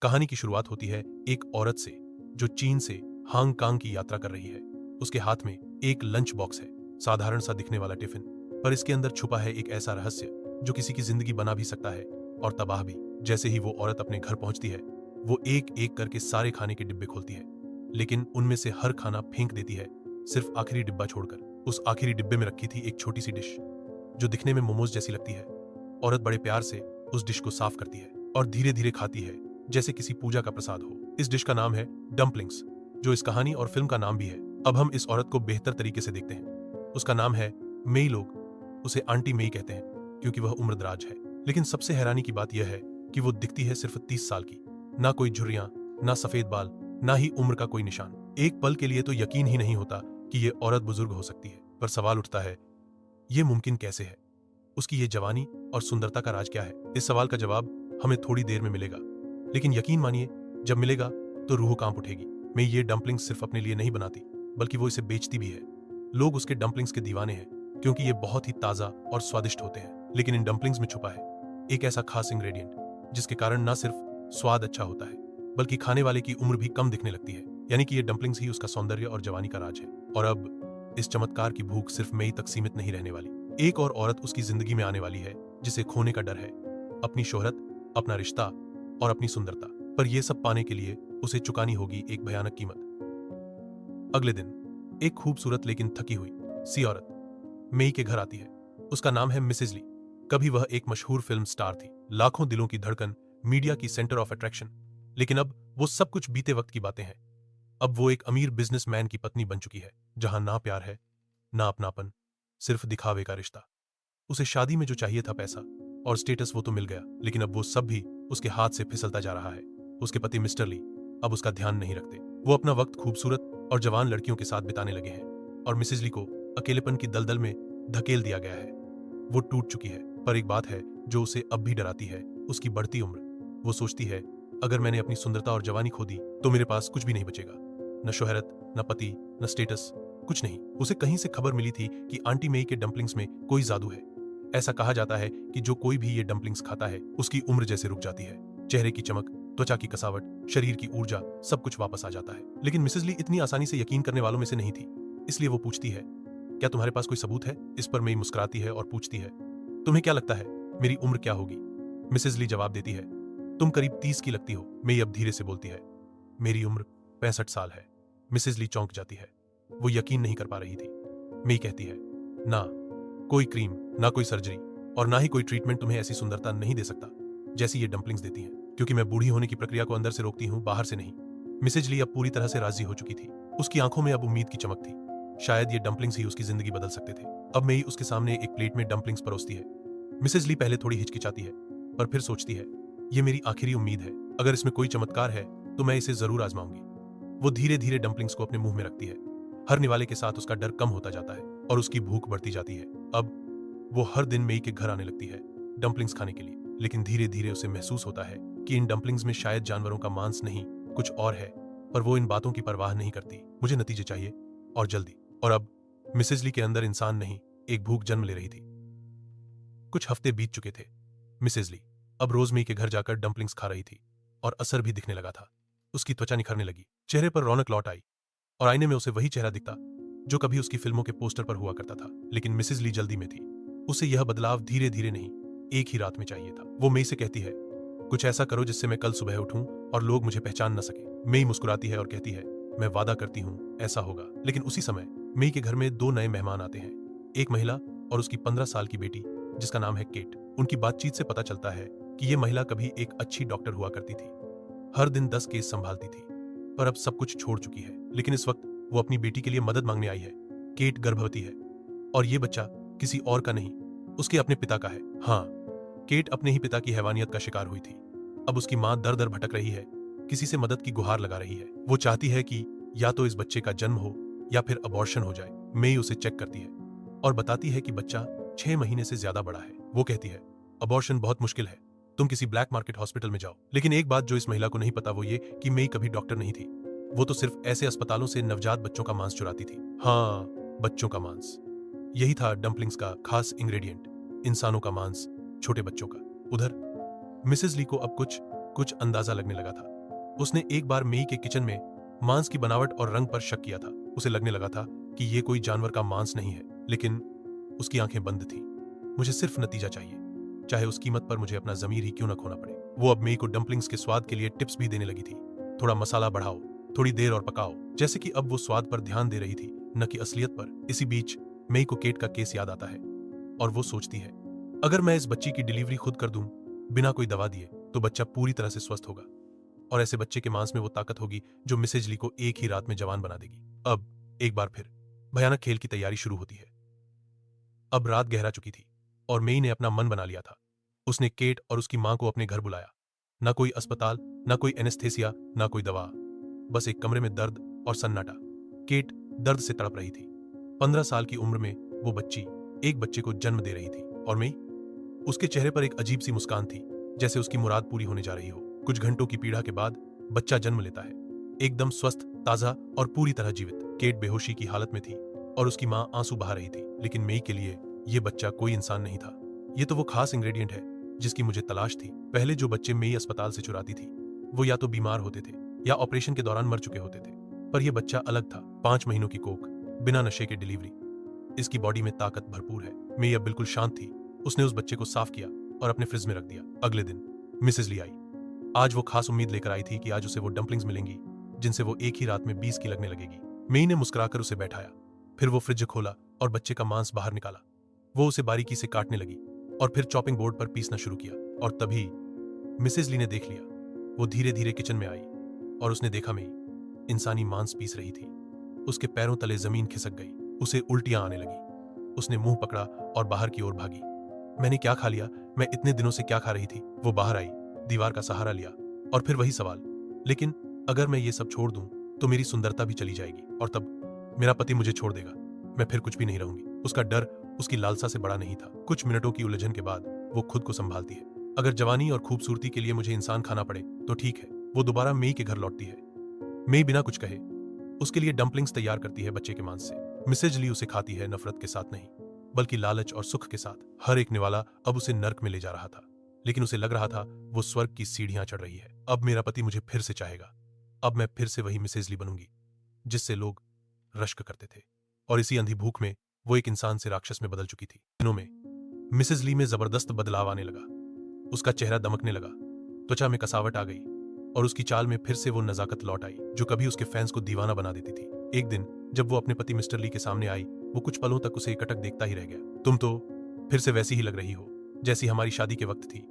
कहानी की शुरुआत होती है एक औरत से जो चीन से हांगकांग की यात्रा कर रही है। उसके हाथ में एक लंच बॉक्स है, साधारण सा दिखने वाला टिफिन, पर इसके अंदर छुपा है एक ऐसा रहस्य जो किसी की जिंदगी बना भी सकता है और तबाह भी। जैसे ही वो औरत अपने घर पहुंचती है, वो एक एक करके सारे खाने के डिब्बे खोलती है, लेकिन उनमें से हर खाना फेंक देती है, सिर्फ आखिरी डिब्बा छोड़कर। उस आखिरी डिब्बे में रखी थी एक छोटी सी डिश जो दिखने में मोमोज जैसी लगती है। औरत बड़े प्यार से उस डिश को साफ करती है और धीरे धीरे खाती है, जैसे किसी पूजा का प्रसाद हो। इस डिश का नाम है डम्पलिंग्स, जो इस कहानी और फिल्म का नाम भी है। अब हम इस औरत को बेहतर तरीके से देखते हैं। उसका नाम है मेई। लोग उसे आंटी मेई कहते हैं क्योंकि वह उम्रदराज है। लेकिन सबसे हैरानी की बात यह है कि वो दिखती है सिर्फ 30 साल की। ना कोई झुर्रियां, ना सफेद बाल, ना ही उम्र का कोई निशान। एक पल के लिए तो यकीन ही नहीं होता कि ये औरत बुजुर्ग हो सकती है। पर सवाल उठता है, ये मुमकिन कैसे है? उसकी ये जवानी और सुंदरता का राज क्या है? इस सवाल का जवाब हमें थोड़ी देर में मिलेगा, लेकिन यकीन मानिए, जब मिलेगा तो रूह कांप उठेगी। मैं ये डम्पलिंग्स सिर्फ अपने लिए नहीं बनाती, बल्कि वो इसे बेचती भी है। लोग उसके डम्पलिंग्स के दीवाने हैं क्योंकि ये बहुत ही ताजा और स्वादिष्ट होते हैं। लेकिन इन डम्पलिंग्स में छुपा है एक ऐसा खास इंग्रेडिएंट जिसके कारण न सिर्फ स्वाद अच्छा होता है, बल्कि खाने वाले की उम्र भी कम दिखने लगती है। यानी कि ये डम्पलिंग्स ही उसका सौंदर्य और जवानी का राज है। और अब इस चमत्कार की भूख सिर्फ मई तक सीमित नहीं रहने वाली। एक और औरत उसकी जिंदगी में आने वाली है जिसे खोने का डर है, अपनी शोहरत, अपना रिश्ता और अपनी सुंदरता। पर यह सब पाने के लिए उसे चुकानी होगी एक भयानक कीमत। अगले दिन एक खूबसूरत लेकिन थकी हुई सी औरत मेई के घर आती है। उसका नाम है मिसेज ली। कभी वह एक मशहूर फिल्म स्टार थी, लाखों दिलों की धड़कन, मीडिया की सेंटर ऑफ अट्रैक्शन। लेकिन अब वो सब कुछ बीते वक्त की बातें हैं। अब वो एक अमीर बिजनेसमैन की पत्नी बन चुकी है, जहां ना प्यार है, ना अपनापन, सिर्फ दिखावे का रिश्ता। उसे शादी में जो चाहिए था, पैसा और स्टेटस, वो तो मिल गया, लेकिन अब वो सब भी उसके हाथ से फिसलता जा रहा है। उसके पति मिस्टर ली अब उसका ध्यान नहीं रखते। वो अपना वक्त खूबसूरत और जवान लड़कियों के साथ बिताने लगे हैं और मिसेज ली को अकेलेपन की दलदल में धकेल दिया गया है। वो टूट चुकी है। पर एक बात है जो उसे अब भी डराती है, उसकी बढ़ती उम्र। वो सोचती है, अगर मैंने अपनी सुंदरता और जवानी खो दी तो मेरे पास कुछ भी नहीं बचेगा। न शोहरत, न पति, न स्टेटस, कुछ नहीं। उसे कहीं से खबर मिली थी कि आंटी मेई के डम्पलिंग्स में कोई जादू है। ऐसा कहा जाता है कि जो कोई भी ये डम्पलिंग्स खाता है, उसकी उम्र जैसे रुक जाती है। चेहरे की चमक, त्वचा की कसावट, शरीर की ऊर्जा, सब कुछ वापस आ जाता है। लेकिन मिसेज ली इतनी आसानी से यकीन करने वालों में से नहीं थी। इसलिए वो पूछती है, क्या तुम्हारे पास कोई सबूत है? इस पर मेई मुस्कुराती है और पूछती है, तुम्हें क्या लगता है मेरी उम्र क्या होगी? मिसेज ली जवाब देती है, तुम करीब 30 की लगती हो। मेई अब धीरे से बोलती है, मेरी उम्र 65 साल है। मिसेज ली चौंक जाती है। वो यकीन नहीं कर पा रही थी। मेई कहती है, ना कोई क्रीम, ना कोई सर्जरी और ना ही कोई ट्रीटमेंट तुम्हें ऐसी सुंदरता नहीं दे सकता जैसी ये डम्पलिंग्स देती हैं, क्योंकि मैं बूढ़ी होने की प्रक्रिया को अंदर से रोकती हूँ, बाहर से नहीं। मिसेज ली अब पूरी तरह से राजी हो चुकी थी। उसकी आंखों में अब उम्मीद की चमक थी। शायद ये डम्पलिंग्स ही उसकी जिंदगी बदल सकते थे। अब मेई उसके सामने एक प्लेट में डम्पलिंग्स परोसती है। मिसेज ली पहले थोड़ी हिचकिचाती है, पर फिर सोचती है, ये मेरी आखिरी उम्मीद है। अगर इसमें कोई चमत्कार है तो मैं इसे जरूर आजमाऊंगी। वो धीरे धीरे डम्पलिंग्स को अपने मुंह में रखती है। हर निवाले के साथ उसका डर कम होता जाता है और उसकी भूख बढ़ती जाती है। अब वो हर दिन मेई के घर आने लगती है डम्पलिंग्स खाने के लिए। लेकिन धीरे धीरे उसे महसूस होता है कि इन डम्पलिंग्स में शायद जानवरों का मांस नहीं, कुछ और है। पर वो इन बातों की परवाह नहीं करती। मुझे नतीजे चाहिए और जल्दी। और अब मिसेज ली के अंदर इंसान नहीं, एक भूख जन्म ले रही थी। कुछ हफ्ते बीत चुके थे। मिसेज ली अब रोज मेई के घर जाकर डम्पलिंग्स खा रही थी और असर भी दिखने लगा था। उसकी त्वचा निखरने लगी, चेहरे पर रौनक लौट आई और आईने में उसे वही चेहरा दिखता जो कभी उसकी फिल्मों के पोस्टर पर हुआ करता था। लेकिन मिसेज ली जल्दी में थी। उसे यह बदलाव धीरे धीरे नहीं, एक ही रात में चाहिए था। वो मेई से कहती है, कुछ ऐसा करो जिससे मैं कल सुबह उठूं और लोग मुझे पहचान न सके। मेई मुस्कुराती है और कहती है, मैं वादा करती हूं ऐसा होगा। लेकिन उसी समय मेई के घर में दो नए मेहमान आते हैं, एक महिला और उसकी 15 साल की बेटी जिसका नाम है केट। उनकी बातचीत से पता चलता है कि यह महिला कभी एक अच्छी डॉक्टर हुआ करती थी, हर दिन 10 केस संभालती थी, पर अब सब कुछ छोड़ चुकी है। लेकिन इस वक्त वो अपनी बेटी के लिए मदद मांगने आई है। केट गर्भवती है और ये बच्चा किसी और का नहीं, उसके अपने पिता का है। हाँ, केट अपने ही पिता की हैवानियत का शिकार हुई थी। अब उसकी मां दर दर भटक रही है, किसी से मदद की गुहार लगा रही है। वो चाहती है कि या तो इस बच्चे का जन्म हो या फिर अबॉर्शन हो जाए। मेई उसे चेक करती है और बताती है कि बच्चा 6 महीने से ज्यादा बड़ा है। वो कहती है, अबॉर्शन बहुत मुश्किल है, तुम किसी ब्लैक मार्केट हॉस्पिटल में जाओ। लेकिन एक बात जो इस महिला को नहीं पता वो ये कि मेई कभी डॉक्टर नहीं थी। वो तो सिर्फ ऐसे अस्पतालों से नवजात बच्चों का मांस चुराती थी। हाँ, बच्चों का मांस। यही था डम्पलिंग्स का खास इंग्रेडिएंट, इंसानों का मांस, छोटे बच्चों का। उधर मिसेज ली को अब कुछ कुछ अंदाजा लगने लगा था। उसने एक बार मेई के किचन में मांस की बनावट और रंग पर शक किया था। उसे लगने लगा था कि यह कोई जानवर का मांस नहीं है, लेकिन उसकी आंखें बंद थीं। मुझे सिर्फ नतीजा चाहिए, चाहे उस कीमत पर मुझे अपना जमीर ही क्यों न खोना पड़े। वो अब मेई को डम्पलिंग्स के स्वाद के लिए टिप्स भी देने लगी थी। थोड़ा मसाला बढ़ाओ, थोड़ी देर और पकाओ, जैसे कि अब वो स्वाद पर ध्यान दे रही थी, न कि असलियत पर। इसी बीच मेई को केट का केस याद आता है और वो सोचती है, अगर मैं इस बच्ची की डिलीवरी खुद कर दूं बिना कोई दवा दिए, तो बच्चा पूरी तरह से स्वस्थ होगा और ऐसे बच्चे के मांस में वो ताकत होगी जो मिसेज ली को एक ही रात में जवान बना देगी। अब एक बार फिर भयानक खेल की तैयारी शुरू होती है। अब रात गहरा चुकी थी और मेई ने अपना मन बना लिया था। उसने केट और उसकी मां को अपने घर बुलाया। ना कोई अस्पताल, ना कोई एनेस्थेसिया, ना कोई दवा, बस एक कमरे में दर्द और सन्नाटा। केट दर्द से तड़प रही थी। 15 साल की उम्र में वो बच्ची एक बच्चे को जन्म दे रही थी और मेई, उसके चेहरे पर एक अजीब सी मुस्कान थी, जैसे उसकी मुराद पूरी होने जा रही हो। कुछ घंटों की पीड़ा के बाद बच्चा जन्म लेता है, एकदम स्वस्थ, ताजा और पूरी तरह जीवित। केट बेहोशी की हालत में थी और उसकी मां आंसू बहा रही थी, लेकिन मेई के लिए यह बच्चा कोई इंसान नहीं था। ये तो वो खास इंग्रेडिएंट है जिसकी मुझे तलाश थी। पहले जो बच्चे मेई अस्पताल से चुराती थी वो या तो बीमार होते थे या ऑपरेशन के दौरान मर चुके होते थे, पर यह बच्चा अलग था। 5 महीनों की कोख, बिना नशे के डिलीवरी, इसकी बॉडी में ताकत भरपूर है। मेई अब बिल्कुल शांत थी। उसने उस बच्चे को साफ किया और अपने फ्रिज में रख दिया। अगले दिन मिसेज ली आई। आज वो खास उम्मीद लेकर आई थी कि आज उसे वो डम्पलिंग्स मिलेंगी जिनसे वो एक ही रात में 20 की लगने लगेगी। मेई ने मुस्कुराकर उसे बैठाया, फिर वो फ्रिज खोला और बच्चे का मांस बाहर निकाला। वो उसे बारीकी से काटने लगी और फिर चॉपिंग बोर्ड पर पीसना शुरू किया। और तभी मिसेज ली ने देख लिया। वो धीरे धीरे किचन में आई और उसने देखा मेई इंसानी मांस पीस रही थी। उसके पैरों तले जमीन खिसक गई, उसे उल्टियां आने लगी। उसने मुंह पकड़ा और बाहर की ओर भागी। मैंने क्या खा लिया? मैं इतने दिनों से क्या खा रही थी? वो बाहर आई, दीवार का सहारा लिया और फिर वही सवाल, लेकिन अगर मैं ये सब छोड़ दूं तो मेरी सुंदरता भी चली जाएगी और तब मेरा पति मुझे छोड़ देगा। मैं फिर कुछ भी नहीं रहूंगी। उसका डर उसकी लालसा से बड़ा नहीं था। कुछ मिनटों की उलझन के बाद वो खुद को संभालती है। अगर जवानी और खूबसूरती के लिए मुझे इंसान खाना पड़े तो ठीक है। वो दोबारा मेई के घर लौटती है। मेई बिना कुछ कहे उसके लिए डम्पलिंग्स तैयार करती है बच्चे के मांस से। मिसेज ली उसे खाती है, नफरत के साथ नहीं, बल्कि लालच और सुख के साथ। हर एक निवाला अब उसे नर्क में ले जा रहा था, लेकिन उसे लग रहा था वो स्वर्ग की सीढ़ियां चढ़ रही है। अब मेरा पति मुझे फिर से चाहेगा। अब मैं फिर से वही मिसेज ली बनूंगी जिससे लोग रश्क करते थे। और इसी अंधी भूख में वो एक इंसान से राक्षस में बदल चुकी थी। दिनों में मिसेज ली में जबरदस्त बदलाव आने लगा। उसका चेहरा दमकने लगा, त्वचा में कसावट आ गई और उसकी चाल में फिर से वो नजाकत लौट आई जो कभी उसके फैंस को दीवाना बना देती थी। एक दिन जब वो अपने पति मिस्टर ली के सामने आई, वो कुछ पलों तक उसे एकटक देखता ही रह गया। तुम तो फिर से वैसी ही लग रही हो जैसी हमारी शादी के वक्त थी।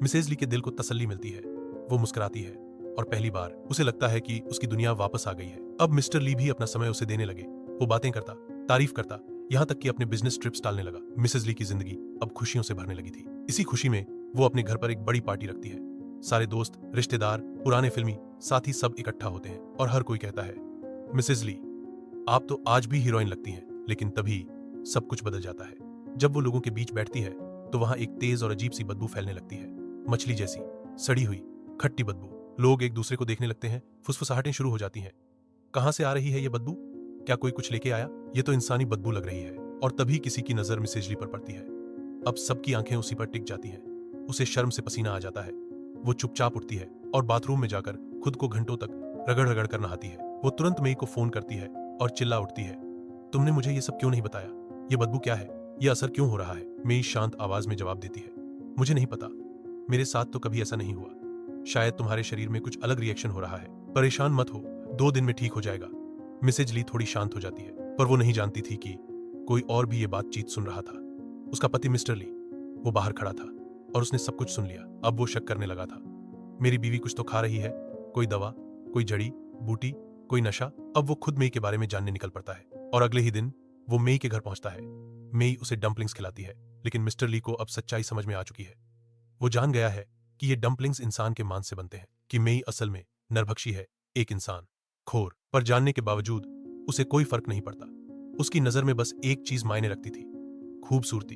मिसेज ली के दिल को तसल्ली मिलती है। वो मुस्कुराती है और पहली बार उसे लगता है कि उसकी दुनिया वापस आ गई है। अब मिस्टर ली भी अपना समय उसे देने लगे। वो बातें करता, तारीफ करता, यहाँ तक कि अपने बिजनेस ट्रिप्स टालने लगा। मिसेज ली की जिंदगी अब खुशियों से भरने लगी थी। इसी खुशी में वो अपने घर पर एक बड़ी पार्टी रखती है। सारे दोस्त, रिश्तेदार, पुराने फिल्मी साथी सब इकट्ठा होते हैं और हर कोई कहता है, मिसेज ली आप तो आज भी हीरोइन लगती हैं। लेकिन तभी सब कुछ बदल जाता है। जब वो लोगों के बीच बैठती है तो वहां एक तेज और अजीब सी बदबू फैलने लगती है, मछली जैसी, सड़ी हुई, खट्टी बदबू। लोग एक दूसरे को देखने लगते हैं, फुसफुसाहटें शुरू हो जाती हैं। कहां से आ रही है ये बदबू? क्या कोई कुछ लेके आया? ये तो इंसानी बदबू लग रही है। और तभी किसी की नजर मिसेज ली पर पड़ती है। अब सबकी आंखें उसी पर टिक जाती हैं। उसे शर्म से पसीना आ जाता है। वो चुपचाप उठती है और बाथरूम में जाकर खुद को घंटों तक रगड़ रगड़ कर नहाती है। वो तुरंत मेई को फोन करती है और चिल्ला उठती है, तुमने मुझे ये सब क्यों नहीं बताया? ये बदबू क्या है? ये असर क्यों हो रहा है? मेई शांत आवाज में जवाब देती है, मुझे नहीं पता, मेरे साथ तो कभी ऐसा नहीं हुआ। शायद तुम्हारे शरीर में कुछ अलग रिएक्शन हो रहा है। परेशान मत हो, 2 दिन में ठीक हो जाएगा। मिसेज ली थोड़ी शांत हो जाती है, पर वो नहीं जानती थी कि कोई और भी ये बातचीत सुन रहा था। उसका पति मिस्टर ली, वो बाहर खड़ा था और उसने सब कुछ सुन लिया। अब वो शक करने लगा था, मेरी बीवी कुछ तो खा रही है, कोई दवा, कोई जड़ी बूटी, कोई नशा। अब वो खुद मेई के बारे में जानने निकल पड़ता है और अगले ही दिन वो मेई के घर पहुंचता है। मेई उसे डम्पलिंग्स खिलाती है, लेकिन मिस्टर ली को अब सच्चाई समझ में आ चुकी है। वो जान गया है कि ये डम्पलिंग्स इंसान के मांस से बनते हैं, कि मेई असल में नरभक्षी है, एक इंसान खोर। पर जानने के बावजूद उसे कोई फर्क नहीं पड़ता। उसकी नजर में बस एक चीज मायने रखती थी, खूबसूरती।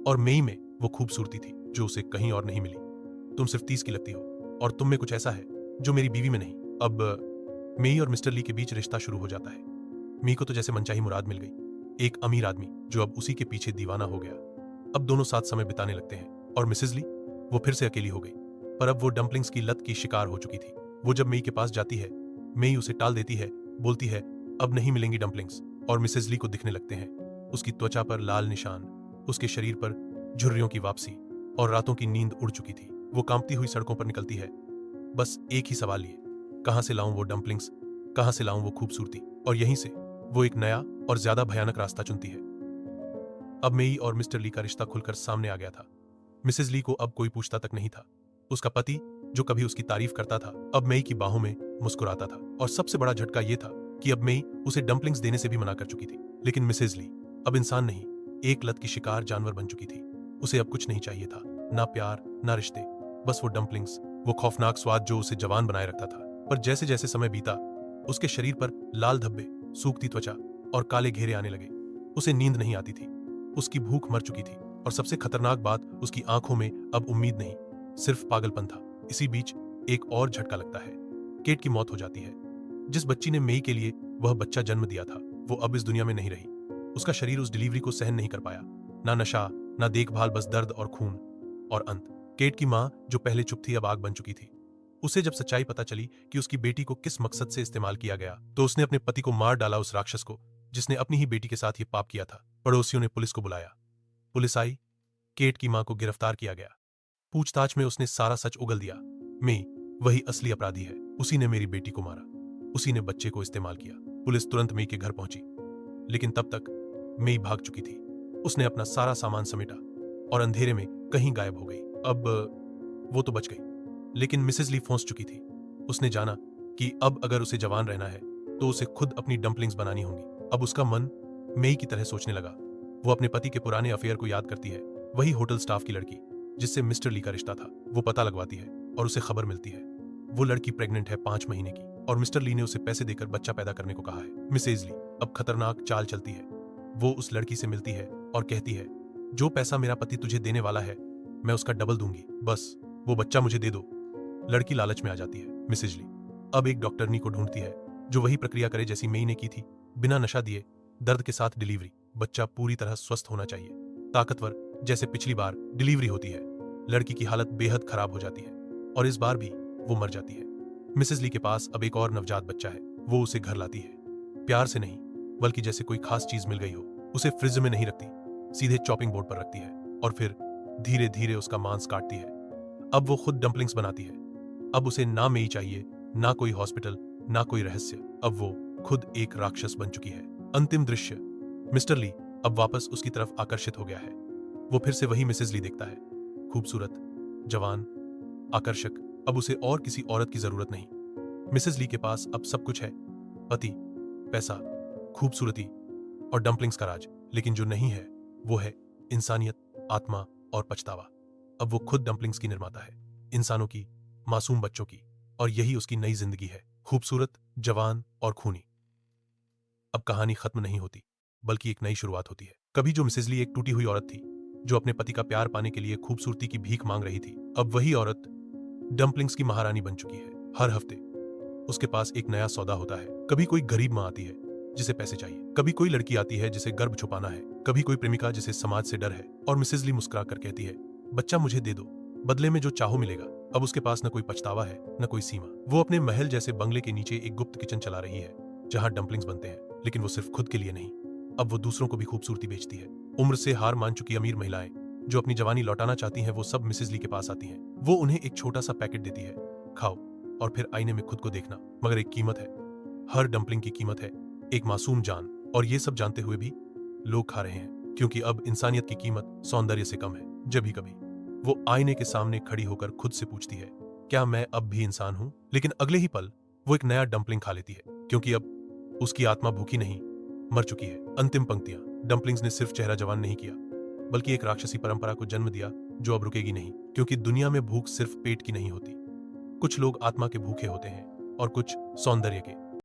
और मेई में वो खूबसूरती थी जो उसे कहीं और नहीं मिली। तुम सिर्फ 30 की लगती हो और तुम में कुछ ऐसा है जो मेरी बीवी में नहीं। अब मेई और मिस्टर ली के बीच रिश्ता शुरू हो जाता है। मेई को तो जैसे मनचाही मुराद मिल गई, एक अमीर आदमी जो अब उसी के पीछे दीवाना हो गया। अब दोनों साथ समय बिताने लगते हैं और मिसेज ली, वो फिर से अकेली हो गई। पर अब वो डम्पलिंग्स की लत की शिकार हो चुकी थी। वो जब मेई के पास जाती है, मेई उसे टाल देती है, बोलती है अब नहीं मिलेंगी डम्पलिंग्स, और मिसेज ली को दिखने लगते हैं उसकी त्वचा पर लाल निशान, उसके शरीर पर झुर्रियों की वापसी, और रातों की नींद उड़ चुकी थी। वो कांपती हुई सड़कों पर निकलती है, बस एक ही सवाल लिए, कहां से लाऊं वो डम्पलिंग्स, कहां से लाऊं वो खूबसूरती। और यहीं से वो एक नया और ज्यादा भयानक रास्ता चुनती है। अब मेई और मिस्टर ली का रिश्ता खुलकर सामने आ गया था। मिसेज ली को अब कोई पूछता तक नहीं था। उसका पति, जो कभी उसकी तारीफ करता था, अब मेई की बाहों में मुस्कुराता था। और सबसे बड़ा झटका यह था कि अब मेई उसे डम्पलिंग्स देने से भी मना कर चुकी थी। लेकिन मिसेज ली अब इंसान नहीं, एक लत की शिकार जानवर बन चुकी थी। उसे अब कुछ नहीं चाहिए था, ना प्यार ना रिश्ते, बस वो डम्पलिंग्स, वो खौफनाक स्वाद जो उसे जवान बनाए रखता था। पर जैसे जैसे समय बीता, उसके शरीर पर लाल धब्बे, सूखती त्वचा और काले घेरे आने लगे। उसे नींद नहीं आती थी, उसकी भूख मर चुकी थी, और सबसे खतरनाक बात, उसकी आंखों में अब उम्मीद नहीं, सिर्फ पागलपन था। इसी बीच एक और झटका लगता है, केट की मौत हो जाती है। जिस बच्ची ने मेई के लिए वह बच्चा जन्म दिया था, वो अब इस दुनिया में नहीं रही। उसका शरीर उस डिलीवरी को सहन नहीं कर पाया, ना नशा ना देखभाल, बस दर्द और खून और अंत। केट की मां, जो पहले चुप थी, अब आग बन चुकी थी। उसे जब सच्चाई पता चली कि उसकी बेटी को किस मकसद से इस्तेमाल किया गया, तो उसने अपने पति को मार डाला, उस राक्षस को जिसने अपनी ही बेटी के साथ ये पाप किया था। पड़ोसियों ने पुलिस को बुलाया, पुलिस आई, केट की मां को गिरफ्तार किया गया। पूछताछ में उसने सारा सच उगल दिया। मेई वही असली अपराधी है, उसी ने मेरी बेटी को मारा, उसी ने बच्चे को इस्तेमाल किया। पुलिस तुरंत मेई के घर पहुंची, लेकिन तब तक मेई भाग चुकी थी। उसने अपना सारा सामान समेटा और अंधेरे में कहीं गायब हो गई। अब वो तो बच गई, लेकिन मिसेज ली फंस चुकी थी। उसने जाना कि अब अगर उसे जवान रहना है तो उसे खुद अपनी डम्पलिंग्स बनानी होंगी। अब उसका मन मेई की तरह सोचने लगा। वो अपने पति के पुराने अफेयर को याद करती है, वही होटल स्टाफ की लड़की जिससे मिस्टर ली का रिश्ता था। वो पता लगवाती है और उसे खबर मिलती है वो लड़की प्रेग्नेंट है 5 महीने की, और मिस्टर ली ने उसे पैसे देकर बच्चा पैदा करने को कहा है। मिसेज ली अब खतरनाक चाल चलती है। वो उस लड़की से मिलती है और कहती है, जो पैसा मेरा पति तुझे देने वाला है, मैं उसका डबल दूंगी, बस वो बच्चा मुझे दे दो। लड़की लालच में आ जाती है। मिसेज ली अब एक डॉक्टरनी को ढूंढती है जो वही प्रक्रिया करे जैसी मेई ने की थी, बिना नशा दिए, दर्द के साथ डिलीवरी। बच्चा पूरी तरह स्वस्थ होना चाहिए, ताकतवर, जैसे पिछली बार डिलीवरी होती है। लड़की की हालत बेहद खराब हो जाती है और इस बार भी वो मर जाती है। मिसेज ली के पास अब एक और नवजात बच्चा है। वो उसे घर लाती है, प्यार से नहीं, बल्कि जैसे कोई खास चीज मिल गई हो। उसे फ्रिज में नहीं रखती, सीधे चॉपिंग बोर्ड पर रखती है और फिर धीरे धीरे उसका मांस काटती है। अब वो खुद डम्पलिंग्स बनाती है। अब उसे ना मेई चाहिए, ना कोई हॉस्पिटल, ना कोई रहस्य। अब वो खुद एक राक्षस बन चुकी है। अंतिम दृश्य, मिस्टर ली अब वापस उसकी तरफ आकर्षित हो गया है। वो फिर से वही मिसेज ली देखता है, खूबसूरत, जवान, आकर्षक। अब उसे और किसी औरत की जरूरत नहीं। मिसेज ली के पास अब सब कुछ है, पति, पैसा, खूबसूरती और डम्पलिंग्स का राज। लेकिन जो नहीं है वो है इंसानियत, आत्मा और पछतावा। अब वो खुद डम्पलिंग्स की निर्माता है, इंसानों की, मासूम बच्चों की, और यही उसकी नई जिंदगी है, खूबसूरत, जवान और खूनी। अब कहानी खत्म नहीं होती, बल्कि एक नई शुरुआत होती है। कभी जो मिसेज ली एक टूटी हुई औरत थी जो अपने पति का प्यार पाने के लिए खूबसूरती की भीख मांग रही थी, अब वही औरत डम्पलिंग्स की महारानी बन चुकी है। हर हफ्ते उसके पास एक नया सौदा होता है। कभी कोई गरीब मां आती है जिसे पैसे चाहिए, कभी कोई लड़की आती है जिसे गर्भ छुपाना है, कभी कोई प्रेमिका जिसे समाज से डर है, और मिसेज ली मुस्कुरा कर कहती है, बच्चा मुझे दे दो, बदले में जो चाहो मिलेगा। अब उसके पास न कोई पछतावा है, न कोई सीमा। वो अपने महल जैसे बंगले के नीचे एक गुप्त किचन चला रही है जहां डम्पलिंग्स बनते हैं, लेकिन वो सिर्फ खुद के लिए नहीं, अब वो दूसरों को भी खूबसूरती बेचती है। उम्र से हार मान चुकी अमीर महिलाएं जो अपनी जवानी लौटाना चाहती हैं, वो सब मिसेज ली के पास आती हैं। वो उन्हें एक छोटा सा पैकेट देती है, खाओ और फिर आईने में खुद को देखना, मगर एक कीमत है। हर डम्पलिंग की कीमत है एक मासूम जान, और ये सब जानते हुए भी लोग खा रहे हैं, क्योंकि अब इंसानियत की कीमत सौंदर्य से कम है। जब भी कभी वो आईने के सामने खड़ी होकर खुद से पूछती है, क्या मैं अब भी इंसान हूं? लेकिन अगले ही पल वो एक नया डम्पलिंग खा लेती है, क्योंकि अब उसकी आत्मा भूखी नहीं, मर चुकी है। अंतिम पंक्तियां, डम्पलिंग्स ने सिर्फ चेहरा जवान नहीं किया, बल्कि एक राक्षसी परंपरा को जन्म दिया जो अब रुकेगी नहीं, क्योंकि दुनिया में भूख सिर्फ पेट की नहीं होती। कुछ लोग आत्मा के भूखे होते हैं और कुछ सौंदर्य के।